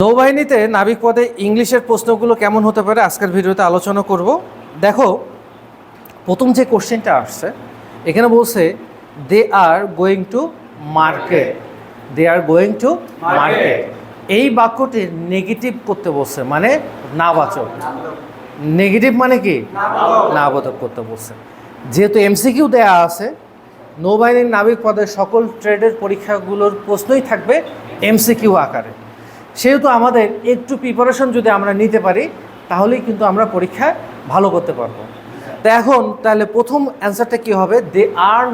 নৌবাহিনীতে নাবিক পদে ইংলিশের প্রশ্নগুলো কেমন হতে পারে আজকের ভিডিওতে আলোচনা করব। দেখো, প্রথম যে কোশ্চেনটা আসছে এখানে বলছে they are going to market, they are going to market. এই বাক্যটি নেগেটিভ করতে বলছে, মানে নাবাচক। নেগেটিভ মানে কি? নাবাচক করতে বলছে। যেহেতু এমসিকিউ দেয়া আছে, নৌবাহিনীর নাবিক পদের সকল ট্রেডের পরীক্ষাগুলোর প্রশ্নই থাকবে এমসিকিউ আকারে, সেহেতু আমাদের একটু প্রিপারেশন যদি আমরা নিতে পারি তাহলেই কিন্তু আমরা পরীক্ষায় ভালো করতে পারবো। তো এখন তাহলে প্রথম অ্যান্সারটা কি হবে? They are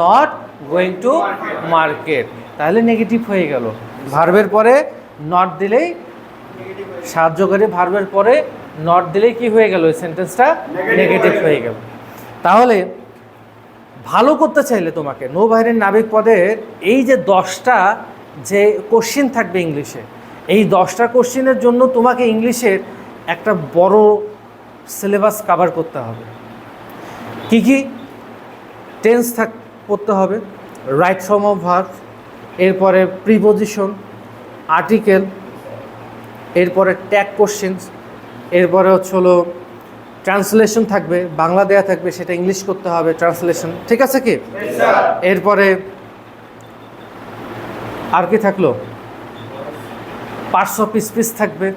not going to market. তাহলে নেগেটিভ হয়ে গেল। ভার্বের পরে নট দিলেই, সাহায্যকারী ভার্বের পরে নট দিলেই কি হয়ে গেল? সেন্টেন্সটা নেগেটিভ হয়ে গেল। তাহলে ভালো করতে চাইলে তোমাকে নৌবাহিনীর নাবিক পদের এই যে 10টা যে কোশ্চিন থাকবে ইংলিশে, এই 10টা কোশ্চিনের জন্য তোমাকে ইংলিশের একটা বড় সিলেবাস কভার করতে হবে। কি কি? টেন্স পড়তে হবে, রাইট ফর্ম অফ ভার্ব, এরপরে প্রিপোজিশন, আর্টিকেল, এরপরে ট্যাগ কোশ্চেন্স, এরপরে হলো ট্রান্সলেশন থাকবে, বাংলা দেয়া থাকবে, সেটা ইংলিশ করতে হবে ট্রান্সলেশন, ঠিক আছে কি? এরপরে আর কি থাকলো? পার্টস অফ স্পিচ থাকবে,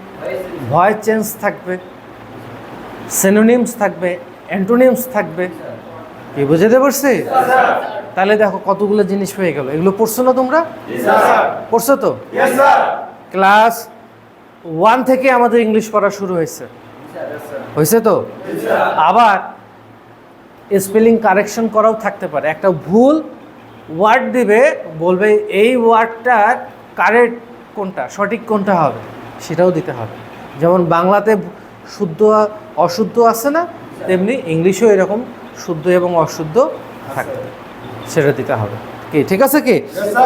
ভয়েস চেঞ্জ থাকবে, সিনোনিমস থাকবে, অ্যান্টোনিমস থাকবে। কি বুঝতে পারছি? তাহলে দেখো কতগুলো জিনিস হয়ে গেল। এগুলো পড়ছো না তোমরা? পড়ছো তো? ক্লাস 1 থেকে আমাদের ইংলিশ পড়া শুরু হয়েছে, হয়েছে তো? আবার স্পেলিং কারেকশন করাও থাকতে পারে। একটা ভুল ওয়ার্ড দিবে, বলবে এই ওয়ার্ডটার কারেক্ট কোনটা, সঠিক কোনটা হবে, সেটাও দিতে হবে। যেমন বাংলাতে শুদ্ধ অশুদ্ধ আছে না, তেমনি ইংলিশেও এরকম শুদ্ধ এবং অশুদ্ধ থাকবে, সেটা দিতে হবে। কি ঠিক আছে কি?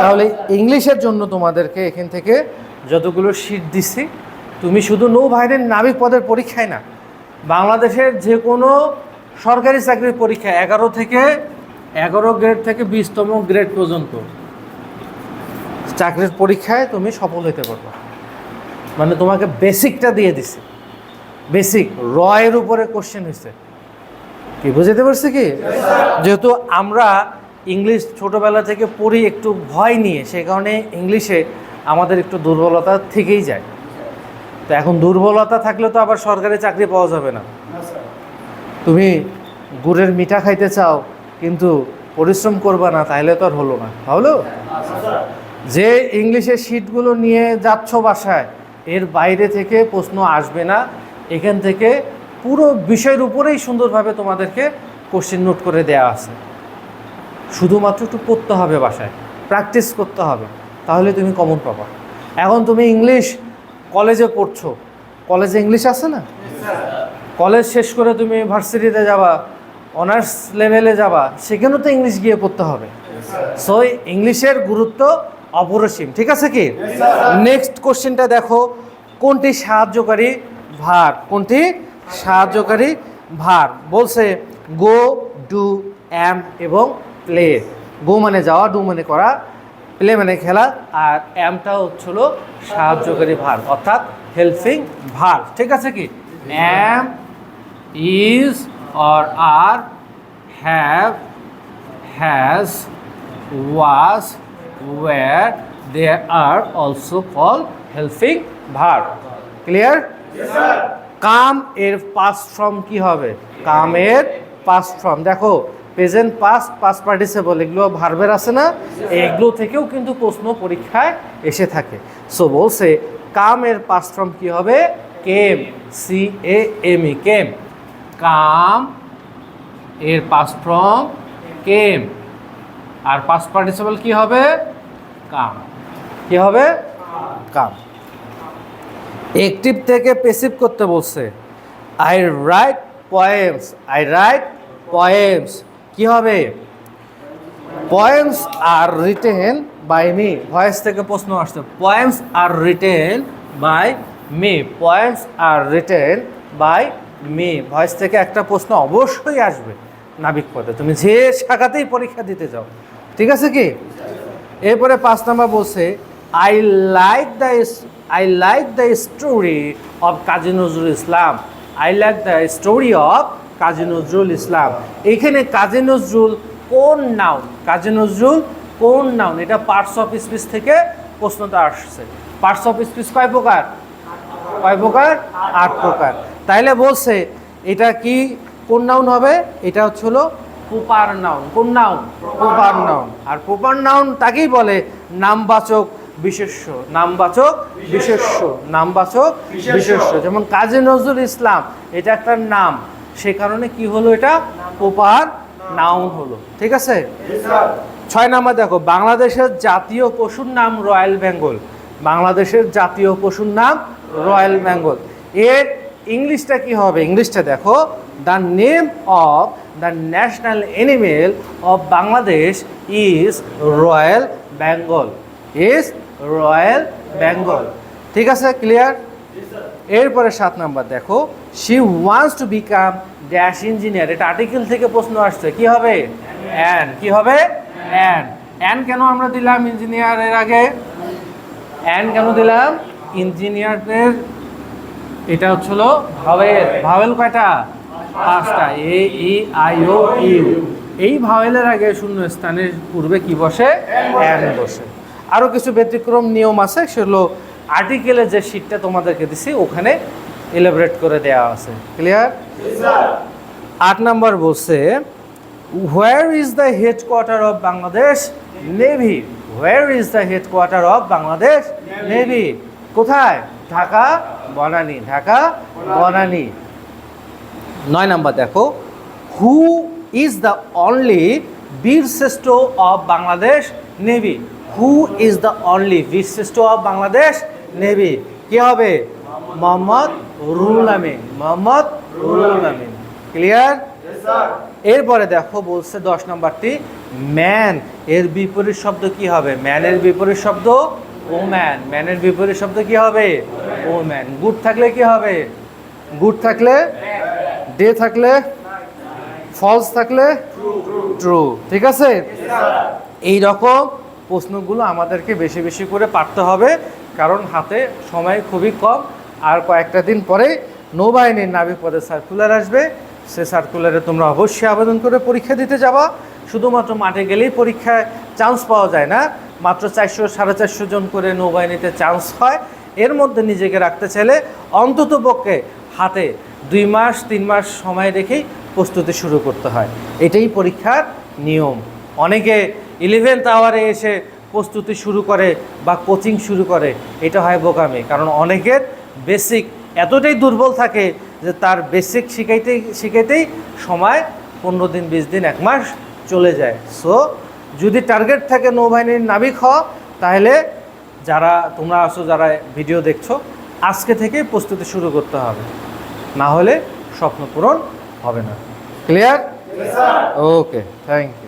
তাহলে ইংলিশের জন্য তোমাদেরকে এখান থেকে যতগুলো শিট দিছি, তুমি শুধু নৌবাহিনীর নাবিক পদের পরীক্ষায় না, বাংলাদেশের যে কোনো সরকারি চাকরির পরীক্ষা 11 গ্রেড থেকে 20তম গ্রেড পর্যন্ত চাকরির পরীক্ষায় তুমি সফল হতে পারবে। মানে তোমাকে বেসিকটা দিয়ে দিছে, বেসিক র এর উপরে কোশ্চেন হয়েছে। কি বুঝতে পারছি কি? যেহেতু আমরা ইংলিশ ছোটোবেলা থেকে পড়ি একটু ভয় নিয়ে, সেই কারণে ইংলিশে আমাদের একটু দুর্বলতা থেকেই যায়। তো এখন দুর্বলতা থাকলে তো আবার সরকারি চাকরি পাওয়া যাবে না। তুমি গুড়ের মিঠা খাইতে চাও কিন্তু পরিশ্রম করবা না, তাহলে তো আর হলো না। হলো? যে ইংলিশের শিটগুলো নিয়ে যাচ্ছ বাসায়, এর বাইরে থেকে প্রশ্ন আসবে না। এখান থেকে পুরো বিষয়ের উপরেই সুন্দরভাবে তোমাদেরকে কোশ্চেন নোট করে দেওয়া আছে। শুধুমাত্র একটু পড়তে হবে, বাসায় প্র্যাকটিস করতে হবে, তাহলে তুমি কমন পাবা। এখন তুমি ইংলিশ কলেজে পড়ছো, কলেজে ইংলিশ আছে না? কলেজ শেষ করে তুমি ভার্সিটিতে যাবা, অনার্স লেভেলে যাবা, সেখানেও তো ইংলিশ গিয়ে পড়তে হবে। সো ইংলিশের গুরুত্ব অপরিসীম, ঠিক আছে কি? নেক্সট কোশ্চেনটা দেখো, কোনটি সাহায্যকারী ভার্ব? কোনটি সাহায্যকারী ভার্ব? বলছে গো, ডু, অ্যাম এবং প্লে। গো মানে যাওয়া, ডু মানে করা, প্লে মানে খেলা, আর অ্যামটা হচ্ছিল সাহায্যকারী ভার্ব, অর্থাৎ হেল্পিং ভার্ব, ঠিক আছে কি? অ্যাম, is or are, have, has, was, were, they are also called helping verb. Clear? Yes, sir. কাম এর পাস্ট ফর্ম কি হবে? কাম এর পাস্ট ফর্ম দেখো, প্রেজেন্ট, পাস্ট, পাস্ট পার্টিসিপল, এগুলো ভার্বের আছে না? এগুলো থেকেও কিন্তু প্রশ্ন পরীক্ষায় এসে থাকে। সো বলছে কাম এর পাস্ট ফর্ম কি হবে? কেম, CAME, কেম। কাম এর পাস্ট ফর্ম কেম, আর পাস্ট পার্টিসিপল কি হবে? কাম। কি হবে? কাম। অ্যাকটিভ থেকে প্যাসিভ করতে বলছে I write poems, I write poems, কি হবে? Poems are written by me. Voice থেকে প্রশ্ন আসছে, poems are written by me, poems are written by me. Voice থেকে একটা প্রশ্ন অবশ্যই আসবে নাবিক পদে, তুমি যে শাখাতেই পরীক্ষা দিতে যাও, ঠিক আছে কি? এরপরে 5 নাম্বার বলছে I like the I like the story of Kazi Nazrul Islam. I like the story of Kazi Nazrul Islam. এইখানে কাজী নজরুল কোন নাউন? কাজী নজরুল কোন নাউন? এটা পার্টস অফ স্পিচ থেকে প্রশ্নটা আসছে। পার্টস অফ স্পিচ কয় প্রকার? কয় প্রকার? 8 প্রকার। তাইলে বলছে এটা কি কোন নাউন হবে? এটা হলো প্রপার নাউন। কোন নাউন? Proper noun. আর প্রপার নাউন তাকেই বলে নামবাচক বিশেষ্য। নামবাচক বিশেষ্য। নামবাচক বিশেষ্য। যেমন কাজী নজরুল ইসলাম এটা একটা নাম, সে কারণে কি হলো? এটা প্রপার নাউন হলো। ঠিক আছে? 6 নাম্বার দেখো, বাংলাদেশের জাতীয় পশুর নাম রয়্যাল বেঙ্গল। বাংলাদেশের জাতীয় পশুর নাম রয়্যাল বেঙ্গল। এর ইংলিশটা কি হবে? ইংলিশটা দেখো, the name of the national animal of Bangladesh is royal Bengal. Is royal Bengal. ঠিক আছে? ক্লিয়ার? এরপরে 7 নাম্বার দেখো, she wants to become dash engineer. এটা আর্টিকেল থেকে প্রশ্ন আসছে। কি হবে? অ্যান। কি হবে? অ্যান। অ্যান কেন আমরা দিলাম ইঞ্জিনিয়ারের আগে? অ্যান কেন দিলাম? ইঞ্জিনিয়ারের এটা হচ্ছিল ভাওয়েল। ভাওয়েল কয়টা? 5টা। এ ই আই ও ইউ। এই ভাওয়েলের আগে শূন্য স্থানের পূর্বে কি বসে? অ্যান বসে। আরও কিছু ব্যতিক্রম নিয়ম আছে, সেগুলো আর্টিকেলের যে শীটটা তোমাদেরকে দিছি ওখানে এলাবোরেট করে দেওয়া আছে। ক্লিয়ার? 8 নাম্বার বলছে, where is the headquarter of Bangladesh navy? Where is the headquarter of Bangladesh navy? কোথায়? ঢাকা বনানী। ঢাকা বনানী। 9 নাম্বার দেখো, হু ইজ দ্য অনলি বীরশ্রেষ্ঠ of Bangladesh navy? Who is the only বীরশ্রেষ্ঠ অফ বাংলাদেশ নেভি? কি হবে? মোহাম্মদ রুহুল আমিন। মোহাম্মদ রুহুল আমিন। ক্লিয়ার? এরপরে দেখো বলছে 10 নাম্বারটি, ম্যান এর বিপরীত শব্দ কি হবে? ম্যানের বিপরীত শব্দ ওম্যান। ম্যানের বিপরীত শব্দ কি হবে? ওম্যান। গুড থাকলে কি হবে? গুড থাকলে, ডে থাকলে, ফলস থাকলে ট্রু। ঠিক আছে? এই রকম প্রশ্নগুলো আমাদেরকে বেশি বেশি করে পারতে হবে, কারণ হাতে সময় খুবই কম। আর কয়েকটা দিন পরে নৌবাহিনীর নাবিক পদে সার্কুলার আসবে। সে সার্কুলারে তোমরা অবশ্যই আবেদন করে পরীক্ষা দিতে যাবা। শুধুমাত্র মাঠে গেলেই পরীক্ষায় চান্স পাওয়া যায় না, মাত্র 400-450 জন করে নৌবাহিনীতে চান্স হয়। এর মধ্যে নিজেকে রাখতে চাইলে অন্তত পক্ষে হাতে 2 মাস 3 মাস সময় রেখেই প্রস্তুতি শুরু করতে হয়। এটাই পরীক্ষার নিয়ম। অনেকে 11th আওয়ারে এসে প্রস্তুতি শুরু করে বা কোচিং শুরু করে, এটা হয় বোকামি। কারণ অনেকের বেসিক এতটাই দুর্বল থাকে যে তার বেসিক শিখাইতেই সময় 15 দিন 20 দিন 1 মাস চলে যায়। সো যদি টার্গেট থাকে নৌবাহিনীর নাবিক হওয়া, তাহলে যারা তোমরা আছো, যারা ভিডিও দেখছো, আজকে থেকেই প্রস্তুতি শুরু করতে হবে, না হলে স্বপ্ন পূরণ হবে না। ক্লিয়ার? Okay, thank you.